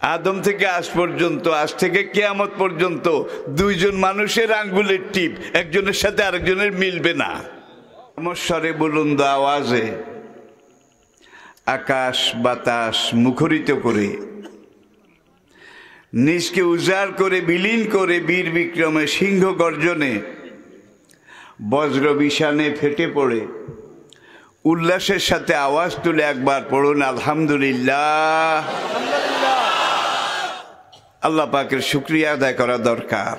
আদম থেকে আজ পর্যন্ত, আজ থেকে কিয়ামত পর্যন্ত দুইজন মানুষের আঙ্গুলের টিপ একজনের সাথে আরেকজনের মিলবে না। সমস্বরে বুলন্দ আওয়াজে আকাশ বাতাস মুখরিত করে, নিজকে উজাড় করে বিলীন করে, বীর বিক্রমে সিংহ গর্জনে বজ্র বিষাণে ফেটে পড়ে উল্লাসের সাথে আওয়াজ তুলে একবার পড়ুন আলহামদুলিল্লাহ। আল্লাহ পাকের শুকরিয়া আদায় করা দরকার,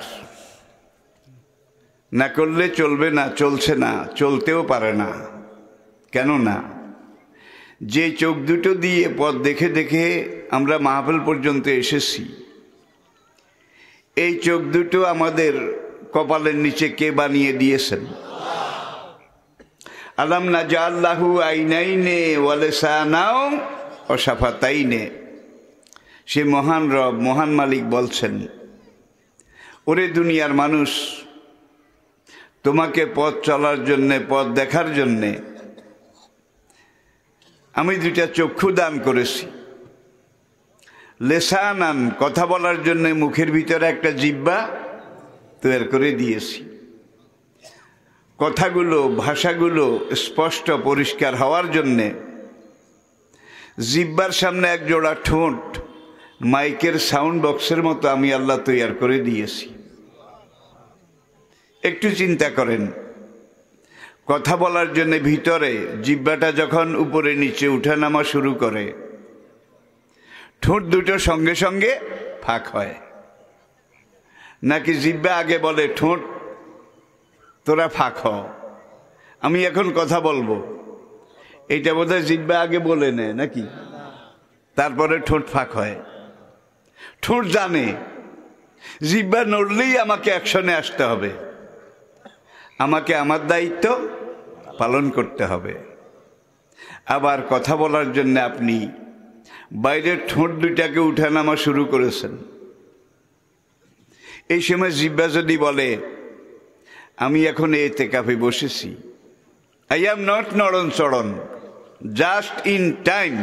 না করলে চলবে না, চলছে না, চলতেও পারে না। কেন না? যে চোখ দুটো দিয়ে পথ দেখে দেখে আমরা মাহফিল পর্যন্ত এসেছি, এই চোখ দুটো আমাদের কপালের নিচে কে বানিয়ে দিয়েছেন? আলাম নাজআল্লাহু আইনাইনে ওয়া লিসানাও ওয়া শাফাতাইনে। সে মহান রব, মহান মালিক বলছেন, ওরে দুনিয়ার মানুষ, তোমাকে পথ চলার জন্যে, পথ দেখার জন্যে আমি দুইটা চক্ষু দান করেছি, লেসানান কথা বলার জন্য মুখের ভিতরে একটা জিহ্বা তৈরি করে দিয়েছি। কথাগুলো, ভাষাগুলো স্পষ্ট পরিষ্কার হওয়ার জন্যে জিহ্বার সামনে এক জোড়া ঠোঁট মাইকের সাউন্ড বক্সের মতো আমি আল্লাহ তৈরি করে দিয়েছি। একটু চিন্তা করেন, কথা বলার জন্য ভিতরে জিহ্বাটা যখন উপরে নিচে উঠানামা শুরু করে, ঠোঁট দুটো সঙ্গে সঙ্গে ফাঁক হয় নাকি জিহ্বা আগে বলে ঠোঁট তোরা ফাঁক হ, আমি এখন কথা বলবো, এইটা বোধহয় জিহ্বা আগে বলে নেয় নাকি, তারপরে ঠোঁট ফাঁক হয়। ঠোঁট জানে জিহ্বা নড়লেই আমাকে অ্যাকশনে আসতে হবে, আমাকে আমার দায়িত্ব পালন করতে হবে। আবার কথা বলার জন্য আপনি বাইরের ঠোঁট দুইটাকে উঠানামা শুরু করেছেন, এই সময় জিহ্বা যদি বলে আমি এখন ইতিকাফে বসেছি, আই অ্যাম নট নড়ন চড়ন, জাস্ট ইন টাইম,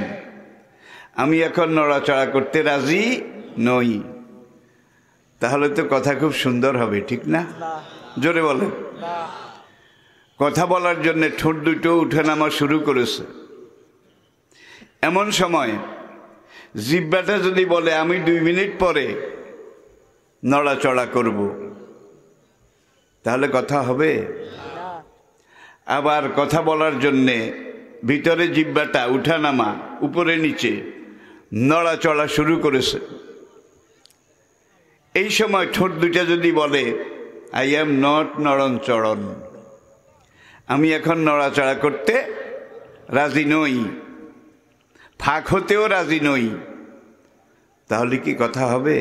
আমি এখন নড়াচড়া করতে রাজি নই, তাহলে তো কথা খুব সুন্দর হবে, ঠিক না? জোরে বলেন। কথা বলার জন্য ঠোঁট দুটো উঠানামা শুরু করেছে, এমন সময় জিহ্বাটা যদি বলে আমি 2 মিনিট পরে নড়াচড়া করব, তাহলে কথা হবে? আবার কথা বলার জন্যে ভিতরে জিহ্বাটা উঠানামা উপরে নিচে নড়াচড়া শুরু করেছে, এই সময় ঠোঁট দুটা যদি বলে আই অ্যাম নট নড়ন চড়ন, আমি এখন নড়াচড়া করতে রাজি নই, ফাঁক হতেও রাজি নই, তাহলে কি কথা হবে?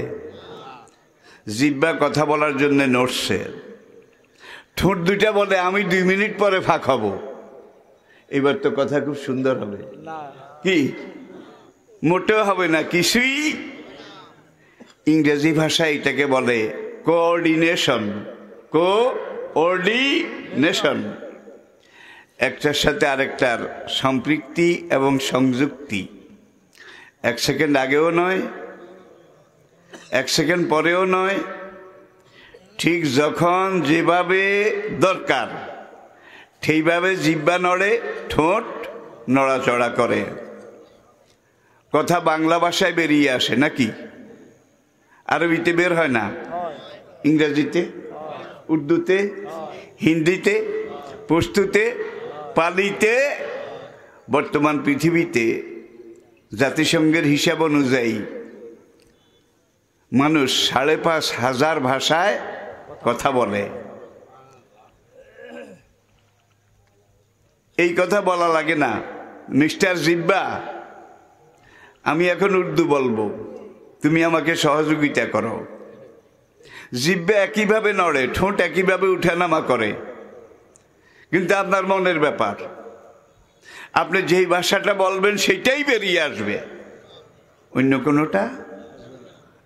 জিহ্বা কথা বলার জন্য নড়ছে, ঠোঁট দুইটা বলে আমি 2 মিনিট পরে ফাঁক হব, এবার তো কথা খুব সুন্দর হবে কি? মোটেও হবে না, কিছুই। ইংরেজি ভাষায় এটাকে বলে কোঅর্ডিনেশন, কোঅর্ডিনেশন, একটার সাথে আরেকটার সম্পৃক্তি এবং সংযুক্তি। 1 সেকেন্ড আগেও নয়, 1 সেকেন্ড পরেও নয়, ঠিক যখন যেভাবে দরকার সেইভাবে জিহ্বা নড়ে, ঠোঁট নড়াচড়া করে, কথা বাংলা ভাষায় বেরিয়ে আসে নাকি? আরবিতে বের হয় না? ইংরেজিতে, উর্দুতে, হিন্দিতে, পশতুতে, পালিতে। বর্তমান পৃথিবীতে জাতিসংঘের হিসাব অনুযায়ী মানুষ 5,500 ভাষায় কথা বলে। এই কথা বলা লাগে না, মিস্টার জিহ্বা আমি এখন উর্দু বলবো, তুমি আমাকে সহযোগিতা করো। জিহ্বা একইভাবে নড়ে, ঠোঁট একইভাবে উঠানামা করে, কিন্তু আপনার মনের ব্যাপার, আপনি যেই ভাষাটা বলবেন সেটাই বেরিয়ে আসবে, অন্য কোনোটা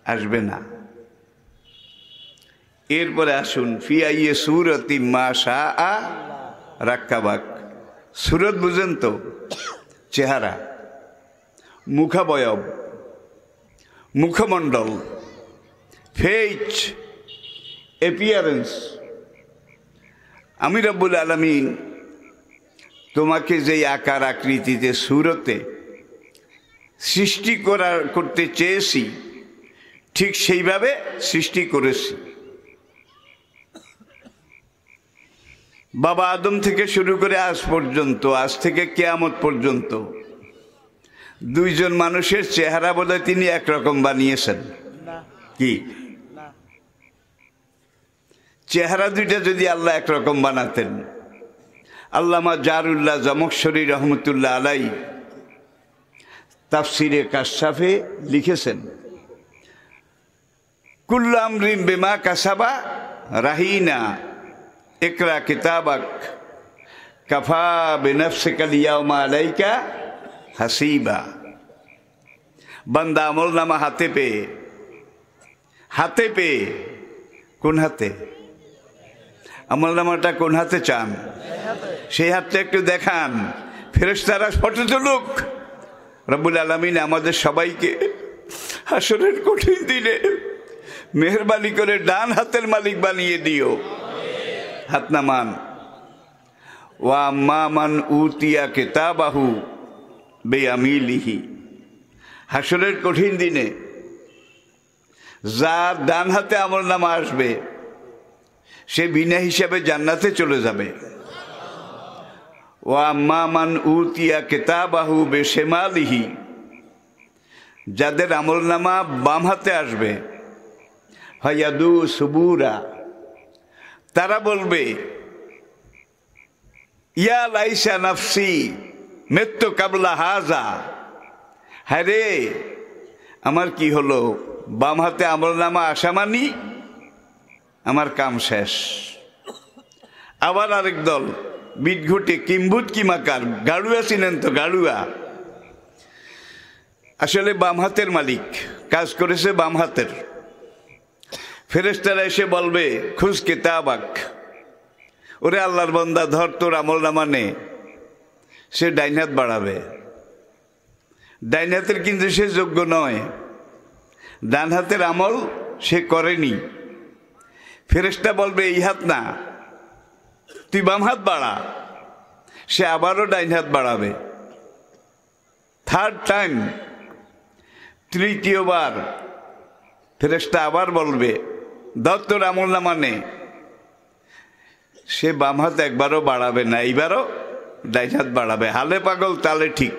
আসবে না। এরপরে আসুন ফি আইয়ে সূরাতি মা শাআ রাক্কাবাক। সূরত বুঝেন তো? চেহারা, মুখাবয়ব, মুখমণ্ডল, ফেস, অ্যাপিয়ারেন্স। আমি রব্বুল আলামিন তোমাকে যেই আকার আকৃতিতে সুরতে সৃষ্টি করতে চেয়েছি ঠিক সেইভাবে সৃষ্টি করেছি। বাবা আদম থেকে শুরু করে আজ পর্যন্ত, আজ থেকে কিয়ামত পর্যন্ত দুইজন মানুষের চেহারা বলে তিনি একরকম বানিয়েছেন কি? চেহারা দুইটা যদি আল্লাহ একরকম বানাতেন, আল্লামা জারুল্লাহ জামখশরী রহমতুল্লাহ আলাই তাফসিরে কাশফে লিখেছেন, কুল্লু আমরিন বিমা কাসাবা রাহিনা ইকরা কিতাবাক কাফা বিনফসিকা লিয়াউমা আলাইকা হাসিবা। বান্দা আমলনামা হাতে পেয়ে, কোন হাতে? আমলনামাটা কোন হাতে চান? সেই হাতটা একটু দেখান, ফেরেশতারা ফটো তুলুক। রব্বুল আলামিন আমাদের সবাইকে হাসরের কঠিন দিনে মেহেরবানি করে ডান হাতের মালিক বানিয়ে দিও। হাত নামান। ওয়া আম্মা মান উতিয়া কিতাবাহু বিয়ামিলিহি। হাসরের কঠিন দিনে যার ডান হাতে আমলনামা আসবে সে বিনা হিসাবে জান্নাতে চলে যাবে। ওয়া আম্মা মান উতিয়া কিতাবাহু বিশিমালিহি। যাদের আমলনামা বাম হাতে আসবে, ফায়াদু সুবুরা, তারা বলবে ইয়া লাইসা নাফসি মৃত্যু কাবলা হাজা। হ্যাঁ রে, আমার কি হলো? বাম হাতে আমলনামা আসা মানি আমার কাম শেষ। আবার আরেক দল বিটঘুটে কিম্বুত কিমাকার, গাড়ুয়া চিনেন তো? গাড়ুয়া আসলে বাম হাতের মালিক, কাজ করেছে বাম হাতের। ফেরেশতারা এসে বলবে খুশ কিতাবাক, ওরে আল্লাহর বান্দা ধর তোর আমলনামা নে। সে ডাইন হাত বাড়াবে। ডাইন হাতের কিন্তু সে যোগ্য নয়, ডান হাতের আমল সে করেনি। ফেরেশতা বলবে এই হাত না, তুই বাম হাত বাড়া। সে আবারও ডাইন হাত বাড়াবে। থার্ড টাইম, তৃতীয়বার ফেরেশতা আবার বলবে ধর তোর আমলনামা নে। সে বাম হাত একবারও বাড়াবে না, এইবারও ডাইন হাত বাড়াবে। হালে পাগল তালে ঠিক।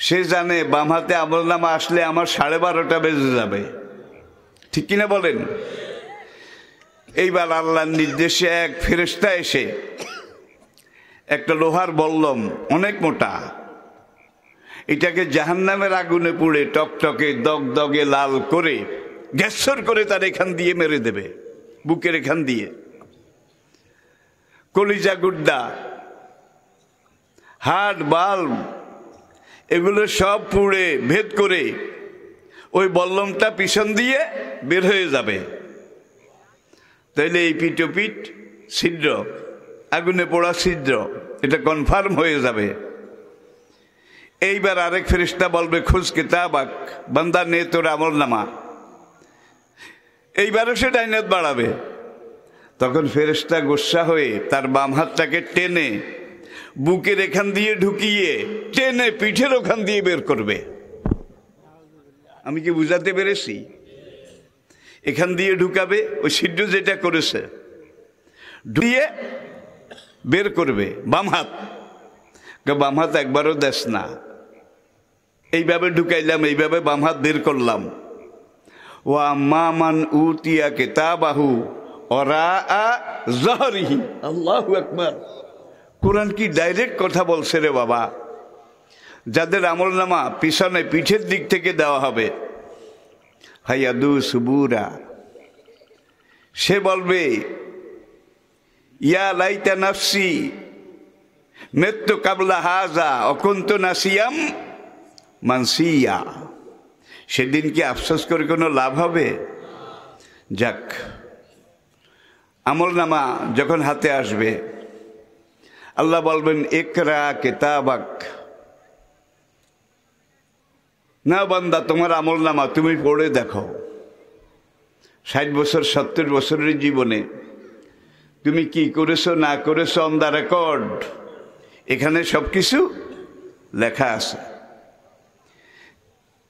সে জানে বাম হাতে আমলনামা আসলে আমার 12:30 বেজে যাবে। ঠিক কিনা বলেন? এইবার আল্লাহর নির্দেশে এক ফেরেশতা এসে একটা লোহার বল্লম, অনেক মোটা, এটাকে জাহান্নামের আগুনে পুড়ে টকটকে দগদগে লাল করে গ্যাসর করে তার এখান দিয়ে মেরে দেবে, বুকের এখান দিয়ে। কলিজা গুড্ডা, হাড় বাল্ব এগুলো সব পুড়ে ভেদ করে ওই বল্লমটা পিছন দিয়ে বের হয়ে যাবে। তাইলে এই পিঠ ছিদ্র, আগুনে পোড়া ছিদ্র, এটা কনফার্ম হয়ে যাবে। এইবার আরেক ফেরেশতা বলবে খুশ কিতাবাক, বান্দা নে তোর আমলনামা। এইবারও সে ডাইন হাত বাড়াবে। তখন ফেরেশতা গোসা হয়ে তার বাম হাতটাকে টেনে বুকের এখান দিয়ে ঢুকিয়ে টেনে পিঠের ওখান দিয়ে বের করবে। আমি কি বুঝাতে পেরেছি? এখান দিয়ে ঢুকাবে, ওই ছিদ্র যেটা করেছে ঢুকিয়ে বের করবে বাম হাত। বাম হাত একবারও দেশ না, এইভাবে ঢুকাইলাম, এইভাবে বাম হাত বের করলাম। ওয়া আম্মা মান উতিয়া কিতাবাহু ওরাআ যাহরিহি। আল্লাহু আকবার। কোরআন কি ডাইরেক্ট কথা বলছে রে বাবা। যাদের আমলনামা পিছনে পিঠের দিক থেকে দেওয়া হবে, হায়াদু সুবুরা, সে বলবে ইয়া লাইতা নাফসি মৃত্যু কাবলা হাজা অকুন্ত নাসিয়াম মানসিয়া। সেদিন কি আফসোস করে কোনো লাভ হবে? যাক, আমলনামা যখন হাতে আসবে আল্লাহ বলবেন ইকরা কিতাবাক, না বান্দা, তোমার আমল নামা তুমি পড়ে দেখো। 60 বছর 70 বছরের জীবনে তুমি কি করেছো না করেছো অন দ্য রেকর্ড, এখানে সবকিছু লেখা আছে।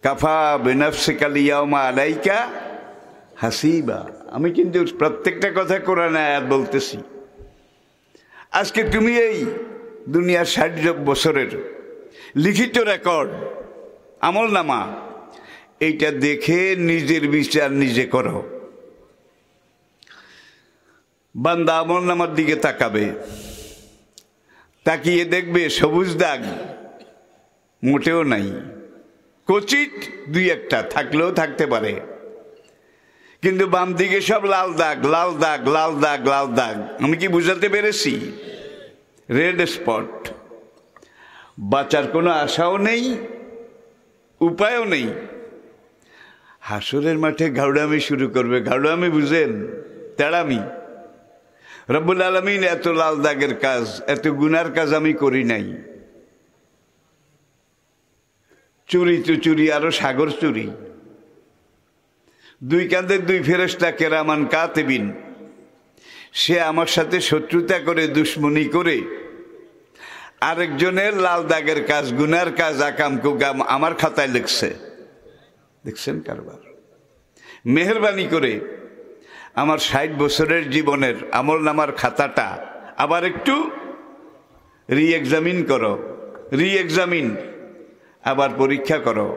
কাফা বিনাফসিকাল ইয়াউমা আলাইকা হাসিবা। আমি কিন্তু প্রত্যেকটা কথা কোরআনে আয়াত বলতেছি। আজকে তুমি এই দুনিয়ার 60 বছরের লিখিত রেকর্ড আমল নামা, এইটা দেখে নিজের বিচার নিজে করো। বান্দা আমল নামার দিকে তাকাবে, তাকিয়ে দেখবে সবুজ দাগ মোটেও নাই, কচিত 2-1টা থাকলেও থাকতে পারে, কিন্তু বাম দিকে সব লাল দাগ, লাল দাগ, লাল দাগ, লাল দাগ। আমি কি বুঝাতে পেরেছি? Red spot. বাঁচার কোনো আশাও নেই, উপায়ও নেই। হাসরের মাঠে ঘাউড়ামি শুরু করবে। ঘাউড়ামি বুঝেন? তেড়ামি। রব্বুল আলামিন এত লাল দাগের কাজ, এত গুনার কাজ আমি করি নাই। চুরি তো চুরি, আরো সাগর চুরি। 2 কাঁধের 2 ফেরেশতা কেরামান কাতিবিন, সে আমার সাথে শত্রুতা করে, দুশ্মনী করে আরেকজনের লাল দাগের কাজ, গুনার কাজ, আকাম কুকাম আমার খাতায় লিখছে। দেখছেন কারবার? মেহেরবানি করে আমার 60 বছরের জীবনের আমল নামার খাতাটা আবার একটু রি-এক্সামিন করো, রি-এক্সামিন, আবার পরীক্ষা করো।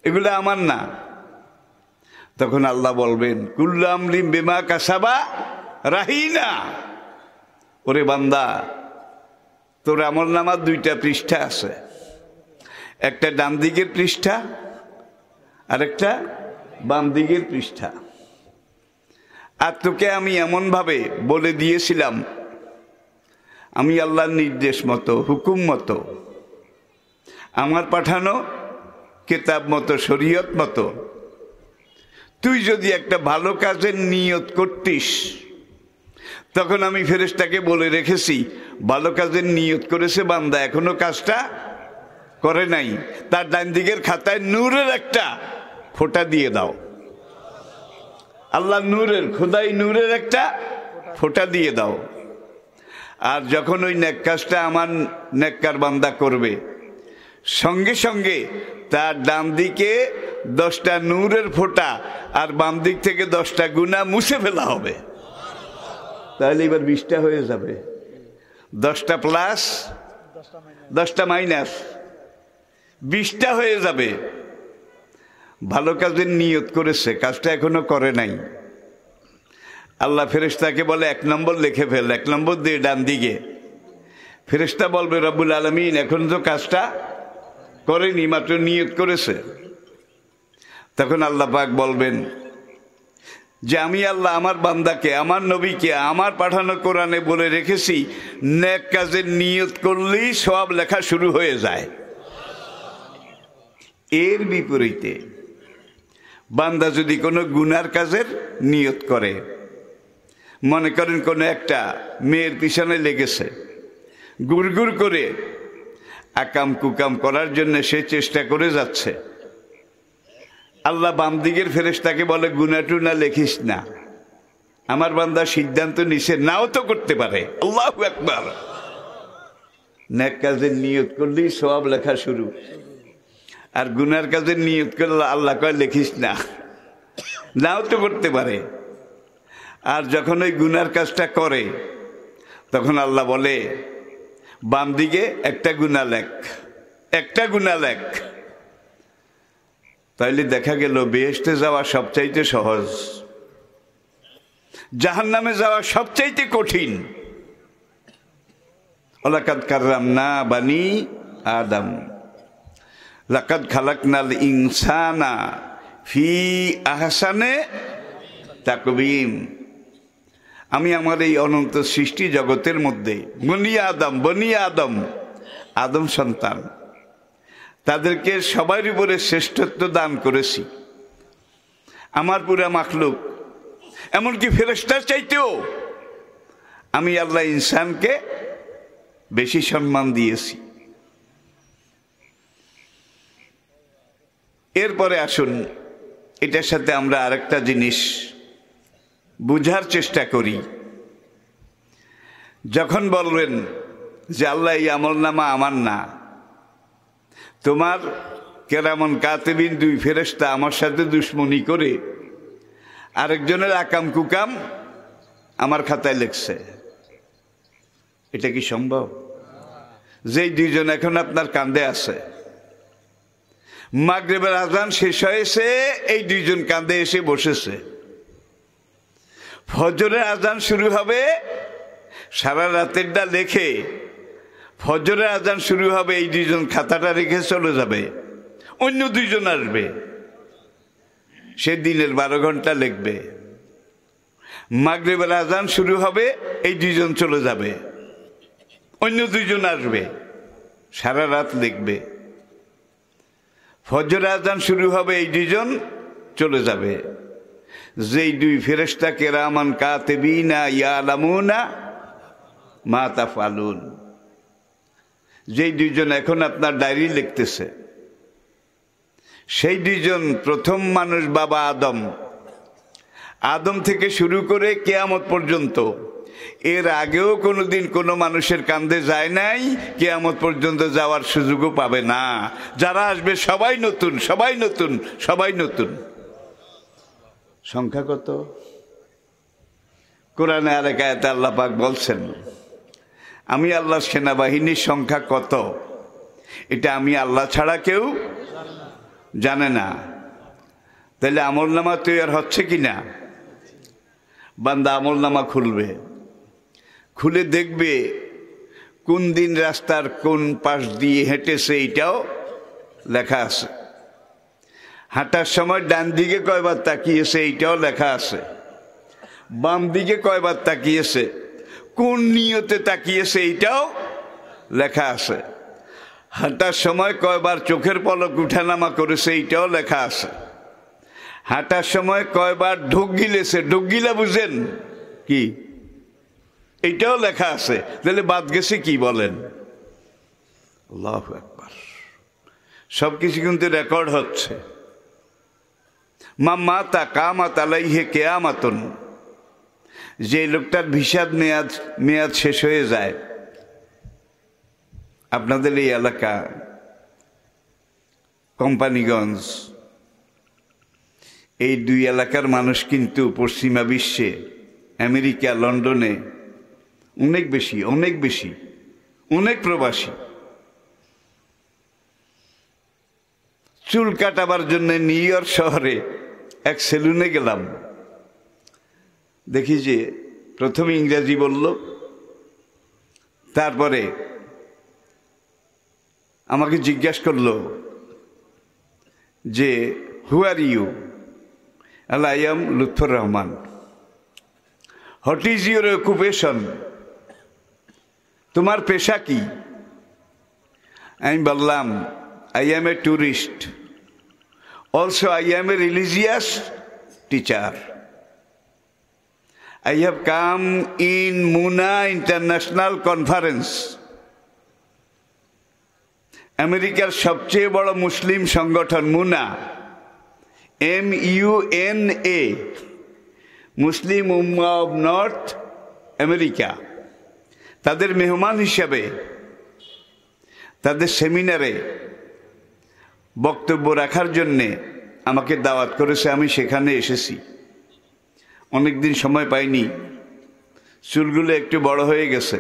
এগুলো আমার না। তখন আল্লাহ বলবেন, কুল্লু আমরিন বিমা কাসাবা রাহিনা। ওরে বান্দা, তোর আমল নামার 2টা পৃষ্ঠা আছে, একটা ডান দিকের পৃষ্ঠা আর একটা বাম দিকের পৃষ্ঠা। আর তোকে আমি এমনভাবে বলে দিয়েছিলাম, আমি আল্লাহর নির্দেশ মতো, হুকুম মতো, আমার পাঠানো কিতাব মতো, শরীয়ত মতো তুই যদি একটা ভালো কাজের নিয়ত করতিস, তখন আমি ফেরেশতাকে বলে রেখেছি, ভালো কাজের নিয়ত করেছে বান্দা, এখনো কাজটা করে নাই, তার ডান দিকের খাতায় নূরের একটা ফোঁটা দিয়ে দাও। আল্লাহ নূরের, খোদাই নূরের একটা ফোঁটা দিয়ে দাও। আর যখন ওই নেক কাজটা আমার নেককার বান্দা করবে, সঙ্গে সঙ্গে তার ডান দিকে 10টা নূরের ফোঁটা আর বাম দিক থেকে 10টা গুনাহ মুছে ফেলা হবে। তাহলে এবার 20টা হয়ে যাবে। 10টা প্লাস 10টা মাইনাস 20টা হয়ে যাবে। ভালো কাজের নিয়ত করেছে, কাজটা এখনো করে নাই। আল্লাহ ফেরেশতাকে বলে 1 নম্বর লিখে ফেল, 1 নম্বর দিয়ে ডান দিকে। ফেরেশতা বলবে, রব্বুল আলামিন এখন তো কাজটা করেনি, মাত্র নিয়ত করেছে। তখন আল্লাহ পাক বলবেন যে আমি আল্লাহ আমার বান্দাকে, আমার নবীকে, আমার পাঠানো কোরআনে বলে রেখেছি, নেক কাজের নিয়ত করলেই সওয়াব লেখা শুরু হয়ে যায়। এর বিপরীতে বান্দা যদি কোনো গুনার কাজের নিয়ত করে, মনে করেন কোনো একটা মেয়ের পিছনে লেগেছে, গুড়গুড় করে আকাম কুকাম করার জন্য সে চেষ্টা করে যাচ্ছে, আল্লাহ বাম দিকের ফেরেশতাকে বলে, গুনাহটু না লেখিস না। আমার বান্দা সিদ্ধান্ত নিছে, নাও তো করতে পারে। আল্লাহু আকবার। নেক কাজের নিয়ত করলেই সওয়াব লেখা শুরু, আর গুনার কাজের নিয়ত করলে আল্লাহ কয় লেখিস না, নাও তো করতে পারে। আর যখন ওই গুনার কাজটা করে, তখন আল্লাহ বলে, বাম দিকে একটা গুনাহ লেখ, একটা গুনাহ লেখ। তাইলে দেখা গেল বেহেশতে যাওয়া সবচাইতে সহজ, জাহান্নামে যাওয়া সবচাইতে কঠিন। ওয়ালাকাদ কাররামনা বানি আদম, লাকাদ খালাকনাল ইনসানা ফি আহসানে তাকবীম। আমি আমার এই অনন্ত সৃষ্টি জগতের মধ্যে বনি আদম, আদম সন্তান, তাদেরকে সবার উপরে শ্রেষ্ঠত্ব দান করেছি। আমার পুরা মাখলুক, এমনকি ফেরেশতার চাইতেও আমি আল্লাহ ইনসানকে বেশি সম্মান দিয়েছি। এরপরে আসুন এটার সাথে আমরা আরেকটা জিনিস বুঝার চেষ্টা করি। যখন বলবেন যে আল্লাহ এই আমলনামা আমার না, তোমার কেরামন কাতেবিন দুই ফেরেশতা আমার সাথে দুশ্মনী করে আরেকজনের আকাম কুকাম আমার খাতায় লিখছে, এটা কি সম্ভব? যেই দুইজন এখন আপনার কাঁধে আছে, মাগরিবের আজান শেষ হয়েছে, এই দুইজন কাঁধে এসে বসেছে, ফজরের আজান শুরু হবে, সারা রাতেরটা লেখে ফজরের আজান শুরু হবে, এই দুইজন খাতাটা রেখে চলে যাবে, অন্য দুইজন আসবে, সে দিনের 12 ঘন্টা লিখবে। মাগরিবের আজান শুরু হবে, এই দুইজন চলে যাবে, অন্য দুইজন আসবে, সারা রাত লিখবে। ফজরের আজান শুরু হবে, এই দুইজন চলে যাবে। যেই দুই ফেরেশতা কিরামান কাতিবিনা ইয়ালামুনা মা তাফআলুন, যেই দুইজন এখন আপনার ডায়েরি লিখতেছে, সেই দুইজন প্রথম মানুষ বাবা আদম, আদম থেকে শুরু করে কিয়ামত পর্যন্ত, এর আগেও কোনোদিন কোনো মানুষের কাঁধে যায় নাই, কিয়ামত পর্যন্ত যাওয়ার সুযোগও পাবে না। যারা আসবে সবাই নতুন, সবাই নতুন, সবাই নতুন। সংখ্যা কত? কোরআনে আরেক আয়াতে আল্লাহ পাক বলছেন, আমি আল্লাহর সেনাবাহিনীর সংখ্যা কত এটা আমি আল্লাহ ছাড়া কেউ জানে না। তাহলে আমলনামা তৈরি হচ্ছে কি না? বান্দা আমলনামা খুলবে, খুলে দেখবে কোন দিন রাস্তার কোন পাশ দিয়ে হেঁটেছে এইটাও লেখা আছে, হাঁটার সময় ডান দিকে কয়বার তাকিয়েছে এইটাও লেখা আছে, বাম দিকে কয়বার তাকিয়েছে, কোন নিয়তে তাকিয়েছে এইটাও লেখা আছে, হাঁটার সময় কয়বার চোখের পলক উঠানামা করেছে এইটাও লেখা আছে, হাঁটার সময় কয়বার ঢোক গিলেছে, ঢোক গিলা বুঝেন কি, এইটাও লেখা আছে। তাহলে বাদ গেছে কি বলেন? আল্লাহু আকবার। সবকিছু কিন্তু রেকর্ড হচ্ছে। মাতা কামাত আলাইহে কিয়ামাতুন, যে লোকটার ভিসার মেয়াদ শেষ হয়ে যায়, আপনাদের এই এলাকা কোম্পানিগঞ্জ, এই দুই এলাকার মানুষ কিন্তু পশ্চিমা বিশ্বে, আমেরিকা, লন্ডনে অনেক বেশি, অনেক বেশি, অনেক প্রবাসী। চুল কাটাবার জন্য নিউ ইয়র্ক শহরে এক সেলুনে গেলাম, দেখি যে প্রথমে ইংরেজি বলল, তারপরে আমাকে জিজ্ঞাসা করলো যে who are you? I am Lutfur Rahman. What is your occupation? তোমার পেশা কি? আমি বললাম I am a tourist, also I am a religious teacher. I have come in Muna International Conference, আমেরিকার সবচেয়ে বড় মুসলিম সংগঠন MUNA, MUNA, Muslim Ummah of North America, তাদের মেহমান হিসাবে তাদের সেমিনারে বক্তব্য রাখার জন্যে আমাকে দাওয়াত করেছে। আমি সেখানে এসেছি, অনেকদিন সময় পাইনি, চুলগুলো একটু বড় হয়ে গেছে।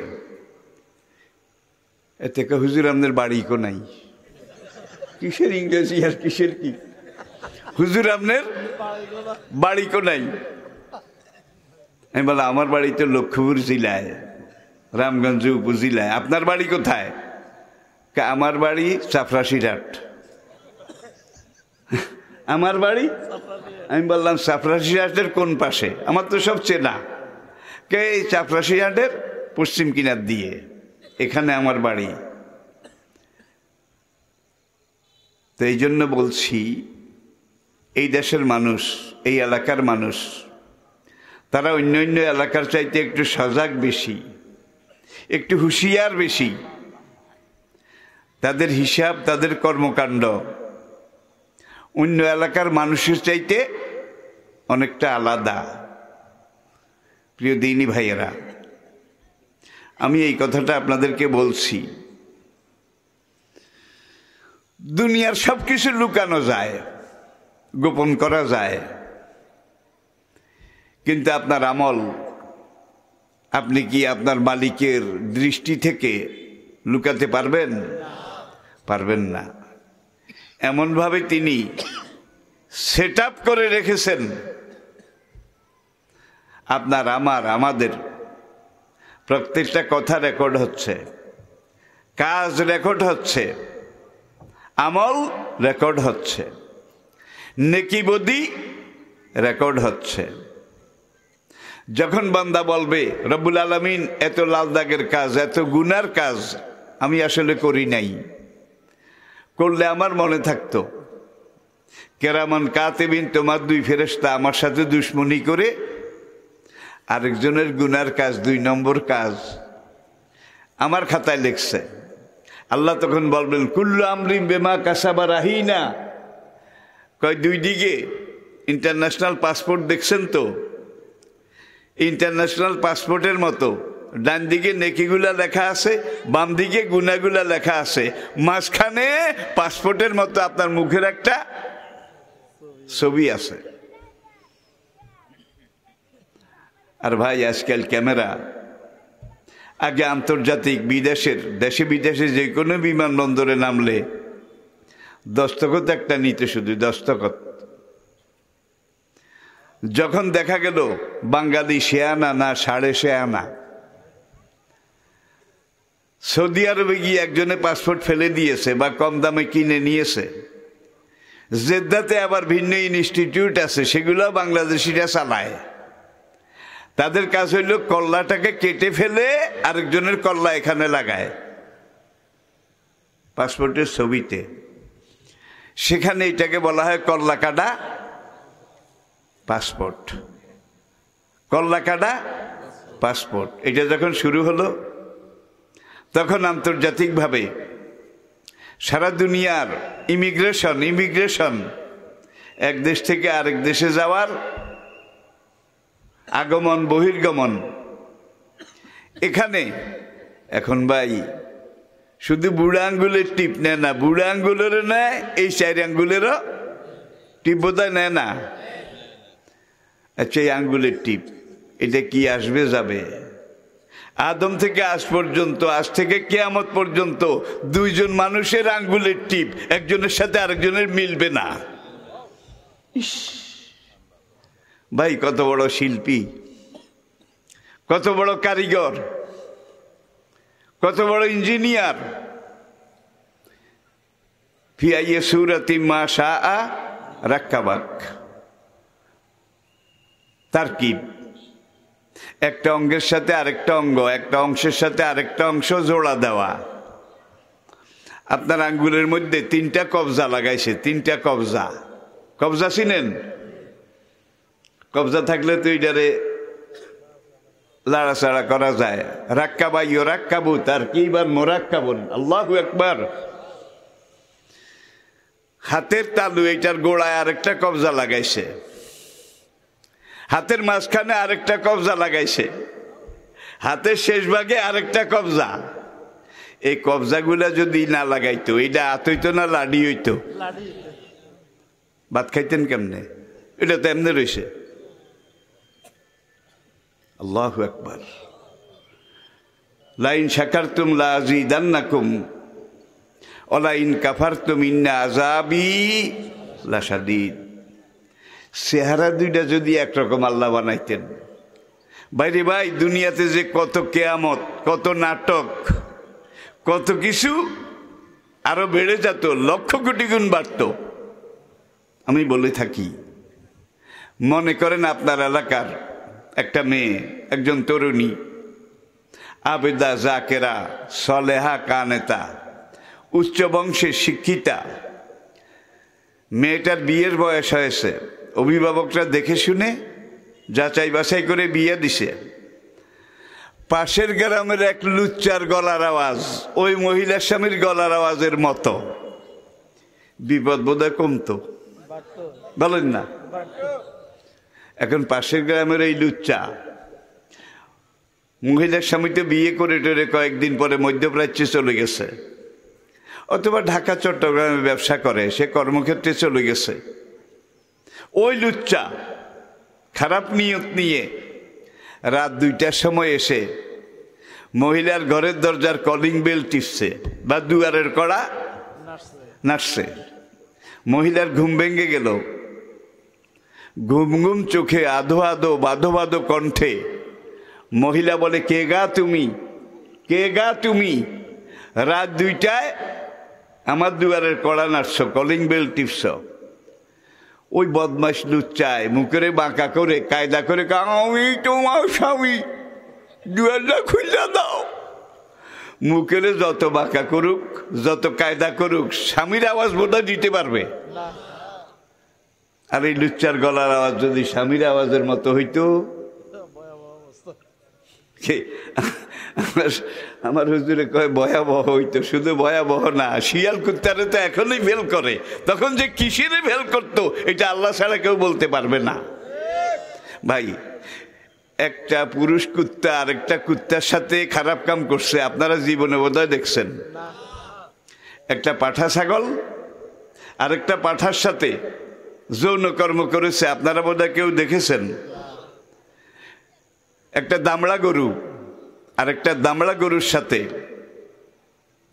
এতে হুজুর আপনার বাড়ি কো নাই? কিসের ইংরেজি আর কিসের কি? হুজুর আপনার বাড়ি কো নাই? আমি বললাম আমার বাড়ি তো লক্ষ্মীপুর জেলায়, রামগঞ্জ উপজেলায়। আপনার বাড়ি কোথায়? আমার বাড়ি চাপরাশিরহাট। আমার বাড়ি? আমি বললাম চাপরাশিরহাটের কোন পাশে? আমার তো সব চেনা। কে? এই চাপরাশিরহাটের পশ্চিম কিনার দিয়ে, এখানে আমার বাড়ি। তো এই জন্য বলছি, এই দেশের মানুষ, এই এলাকার মানুষ, তারা অন্য অন্য এলাকার চাইতে একটু সজাগ বেশি, একটু হুঁশিয়ার বেশি। তাদের হিসাব, তাদের কর্মকাণ্ড অন্য এলাকার মানুষের চাইতে অনেকটা আলাদা। প্রিয় দিনী ভাইয়েরা, আমি এই কথাটা আপনাদেরকে বলছি, দুনিয়ার সব কিছু লুকানো যায়, গোপন করা যায়, কিন্তু আপনার আমল আপনি কি আপনার মালিকের দৃষ্টি থেকে লুকাতে পারবেন? পারবেন না। এমনভাবে তিনি সেট আপ করে রেখেছেন, আপনার আমাদের প্রত্যেকটা কথা রেকর্ড হচ্ছে, কাজ রেকর্ড হচ্ছে, আমল রেকর্ড হচ্ছে, নেকি বদি রেকর্ড হচ্ছে। যখন বান্দা বলবে রব্বুল আলামিন এত লাল দাগের কাজ, এত গুনার কাজ আমি আসলে করি নাই, করলে আমার মনে থাকতো, কেরামান কাতিবিন তোমার দুই ফেরেশতা আমার সাথে দুশ্মনী করে আরেকজনের গুনার কাজ, 2 নম্বর কাজ আমার খাতায় লিখছে। আল্লাহ তখন বলবেন কুল্লু আমরিন বিমা কাসাবা রাহিনা। কয় দুই দিকে ইন্টারন্যাশনাল পাসপোর্ট দেখছেন তো, ইন্টারন্যাশনাল পাসপোর্টের মতো ডান দিকে নেকিগুলা লেখা আছে, বাম দিকে গুনাহগুলা লেখা আছে, মাঝখানে পাসপোর্টের মতো আপনার মুখের একটা ছবি আছে। আর ভাই আজকাল ক্যামেরা, আগে আন্তর্জাতিক বিদেশের দেশে বিদেশে যে কোনো বিমানবন্দরে নামলে দস্তখত একটা নিতে, শুধু দস্তখত। যখন দেখা গেল বাঙালি 6 আনা না 6.5 আনা, সৌদি আরবে গিয়ে একজনে পাসপোর্ট ফেলে দিয়েছে বা কম দামে কিনে নিয়েছে। জেদ্দাতে আবার ভিন্ন ইনস্টিটিউট আছে, সেগুলো বাংলাদেশিরা চালায়। তাদের কাজ হইল কল্লাটাকে কেটে ফেলে আরেকজনের কল্লা এখানে লাগায় পাসপোর্টের ছবিতে। সেখানে এটাকে বলা হয় কল্লা কাটা পাসপোর্ট, কল্লা কাটা পাসপোর্ট। এটা যখন শুরু হলো তখন আন্তর্জাতিকভাবে সারা দুনিয়ার ইমিগ্রেশন এক দেশ থেকে আরেক দেশে যাওয়ার আগমন বহির্গমন, এখানে এখন ভাই শুধু বুড়া আঙ্গুলের টিপ নেয় না, বুড়া আঙ্গুলেরও নেয়, এই 4 আঙ্গুলেরও টিপ বোধহয় নেয় না। আচ্ছা, এই আঙ্গুলের টিপ এটা কি আসবে যাবে? আদম থেকে আজ পর্যন্ত, আজ থেকে কিয়ামত পর্যন্ত 2 জন মানুষের আঙ্গুলের টিপ একজনের সাথে আরেকজনের মিলবে না। ভাই কত বড় শিল্পী, কত বড় কারিগর, কত বড় ইঞ্জিনিয়ার। ফি আইয়ি সূরাতিন মা শাআ রাক্কাবাক। তারকিব, একটা অঙ্গের সাথে আরেকটা অঙ্গ, একটা অংশের সাথে আরেকটা অংশ জোড়া দেওয়া। আপনার আঙ্গুলের মধ্যে 3টা কবজা লাগাইছে, 3টা কবজা। কবজা চিনেন? কবজা থাকলে তো এটারে লাড়াচাড়া করা যায়। রাক্কাবা ইউরাক্কাবু তারকিবান মুরাক্কাবুন। আল্লাহু আকবার। হাতের তালু এটার গোড়ায় আরেকটা কবজা লাগাইছে, হাতের মাঝখানে আরেকটা কবজা লাগাইছে, হাতের শেষ ভাগে আরেকটা কবজা। এই কবজাগুলা যদি না লাগাইতো, এটা হাত হইতো না লাডি হইতো? ভাত খাইতেন কেমনে? এটা তো এমনি রয়েছে। আল্লাহু আকবার। লাইন শাকারতুম লাযীদান্নাকুম ওয়া লাইন কাফারতুম ইন্না আযাবি লাশাদীদ। চেহারা 2টা যদি একরকম আল্লাহ বানাইতেন, বাইরে ভাই দুনিয়াতে যে কত কেয়ামত, কত নাটক, কত কিছু আরো বেড়ে যেত, লক্ষ কোটি গুণ বাড়ত। আমি বলে থাকি, মনে করেন আপনার এলাকার একটা মেয়ে, একজন তরুণী, আবেদা জাকেরা সলেহা কানেতা, উচ্চ বংশের শিক্ষিতা, মেয়েটার বিয়ের বয়স হয়েছে, অভিভাবকরা দেখে শুনে যাচাই বাছাই করে বিয়ে দিছে। পাশের গ্রামের এক লুচ্চার গলার আওয়াজ ওই মহিলার স্বামীর গলার আওয়াজের মতো, বিপদ বোধহয় কমতো। বলেন না? এখন পাশের গ্রামের এই লুচ্চা মহিলার স্বামীতে বিয়ে করে টেরে কয়েকদিন পরে মধ্যপ্রাচ্যে চলে গেছে, অথবা ঢাকা চট্টগ্রামে ব্যবসা করে, সে কর্মক্ষেত্রে চলে গেছে। ওই লুচ্চা খারাপ নিয়ত নিয়ে রাত 2টার সময় এসে মহিলার ঘরের দরজার কলিং বেল টিপছে বা দুয়ারের কড়া নাড়ছে। মহিলার ঘুম ভেঙে গেল। ঘুম ঘুম চোখে আধো আধো বাধো বাধো কণ্ঠে মহিলা বলে, কে গা তুমি, কে গা তুমি, রাত 2টায় আমার দুয়ারের কড়া নাড়ছ, কলিং বেল টিপছ। ওই বদমাস লুচ্চায় মুখের বাঁকা করে কায়দা করে, আমি তোমার স্বামী, দুয়ারটা খুলে দাও। মুখের যত বাঁকা করুক, যত কায়দা করুক, স্বামীর আওয়াজ বোধহয় দিতে পারবে। আর এই লুচ্চার গলার আওয়াজ যদি স্বামীর আওয়াজের মতো হইতো, আমার হুজুরে কয় ভয়াবহ হইতো। শুধু ভয়াবহ না, শিয়াল কুত্তারে তো এখনই ফেল করে, তখন যে কিসেরে ফেল করতো এটা আল্লাহ ছাড়া কেউ বলতে পারবে না। ভাই, একটা পুরুষ কুত্তা আরেকটা কুত্তার সাথে খারাপ কাম করছে, আপনারা জীবনে বোধহয় দেখছেন। একটা পাঠা ছাগল আরেকটা পাঠার সাথে যৌন কর্ম করেছে, আপনারা বোধহয় কেউ দেখেছেন। একটা দামড়া গরু আরেকটা দামড়া গরুর সাথে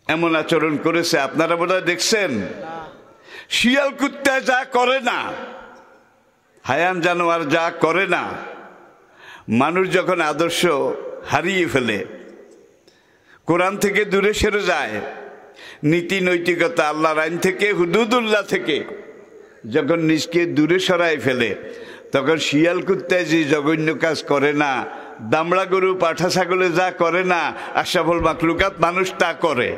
এমন আচরণ করেছে, আপনারা বোধহয় দেখছেন। শিয়াল কুত্তা যা করে না, হায়ান জানোয়ার যা করে না, মানুষ যখন আদর্শ হারিয়ে ফেলে, কোরআন থেকে দূরে সরে যায়, নীতি নৈতিকতা আল্লাহর আইন থেকে, হুদুদুল্লাহ থেকে যখন নিজকে দূরে সরায় ফেলে, তখন শিয়াল কুত্তায় যে জঘন্য কাজ করে না, দামড়া গরু পাঠা ছাগলে যা করে না, আশরাফুল মাখলুকাত মানুষ তা করে।